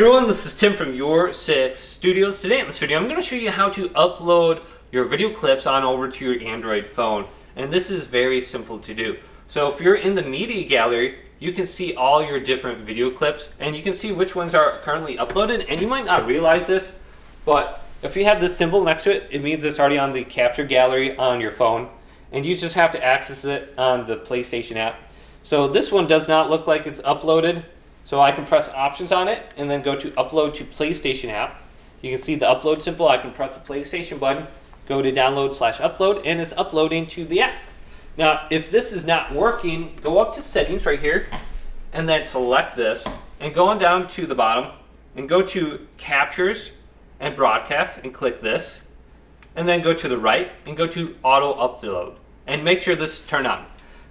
Everyone, this is Tim from YourSixStudios. Today in this video, I'm going to show you how to upload your video clips on over to your Android phone. And this is very simple to do. So if you're in the media gallery, you can see all your different video clips and you can see which ones are currently uploaded. And you might not realize this, but if you have this symbol next to it, it means it's already on the capture gallery on your phone. And you just have to access it on the PlayStation app. So this one does not look like it's uploaded. So I can press options on it and then go to upload to PlayStation app. You can see the upload symbol. I can press the PlayStation button, go to download/upload, and it's uploading to the app. Now, if this is not working, go up to settings right here and then select this and go on down to the bottom and go to captures and broadcast and click this. And then go to the right and go to auto upload and make sure this is turned on.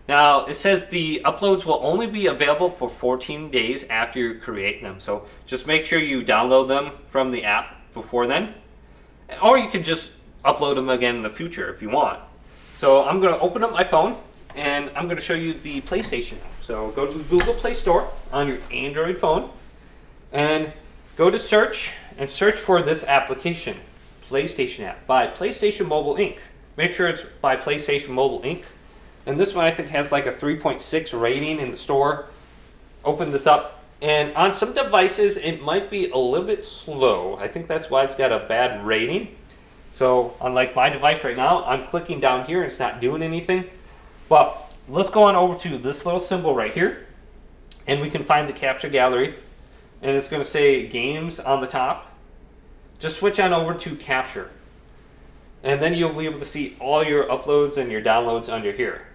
Now, it says the uploads will only be available for 14 days after you create them. So just make sure you download them from the app before then. Or you can just upload them again in the future if you want. So I'm going to open up my phone and I'm going to show you the PlayStation app. So go to the Google Play Store on your Android phone and go to search and search for this application, PlayStation app by PlayStation Mobile Inc. Make sure it's by PlayStation Mobile Inc. And this one I think has like a 3.6 rating in the store. Open this up, and on some devices it might be a little bit slow. I think that's why it's got a bad rating. So unlike my device right now, I'm clicking down here and it's not doing anything. But let's go on over to this little symbol right here, and we can find the capture gallery, and it's going to say games on the top. Just switch on over to capture, and then you'll be able to see all your uploads and your downloads under here.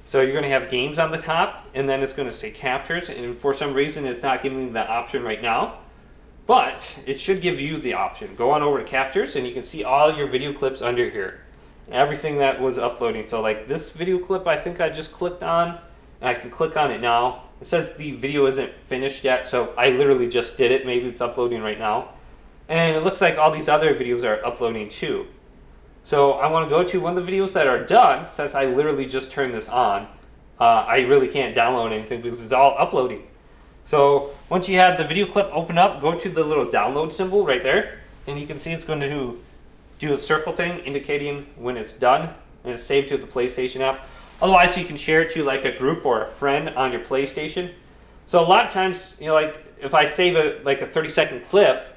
So you're going to have games on the top, and then it's going to say captures, and for some reason it's not giving me the option right now, but it should give you the option. Go on over to captures and you can see all your video clips under here, everything that was uploading. So like this video clip I think I just clicked on, and I can click on it now. It says the video isn't finished yet, so I literally just did it. Maybe it's uploading right now, and it looks like all these other videos are uploading too. So I want to go to one of the videos that are done, since I literally just turned this on. I really can't download anything because it's all uploading. So once you have the video clip open up, go to the little download symbol right there, and you can see it's going to do a circle thing indicating when it's done, and it's saved to the PlayStation app. Otherwise, you can share it to like a group or a friend on your PlayStation. So a lot of times, you know, like if I save a 30-second clip,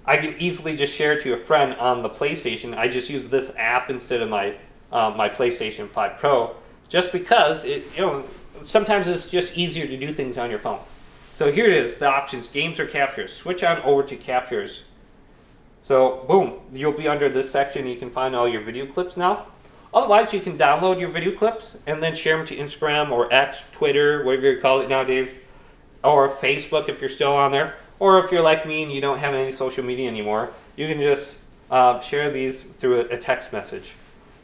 I can easily just share it to a friend on the PlayStation. I just use this app instead of my my PlayStation 5 Pro, just because sometimes it's just easier to do things on your phone. So here it is, the options: games or captures. Switch on over to captures. So boom, you'll be under this section. You can find all your video clips now. Otherwise, you can download your video clips and then share them to Instagram or X, Twitter, whatever you call it nowadays, or Facebook if you're still on there. Or if you're like me and you don't have any social media anymore, you can just share these through a text message.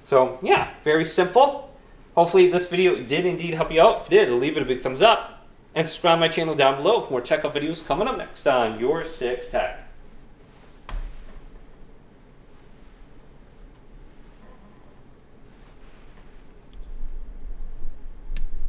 So yeah, very simple. Hopefully this video did indeed help you out. If it did, leave it a big thumbs up. And subscribe to my channel down below for more tech videos coming up next on Your Six Tech.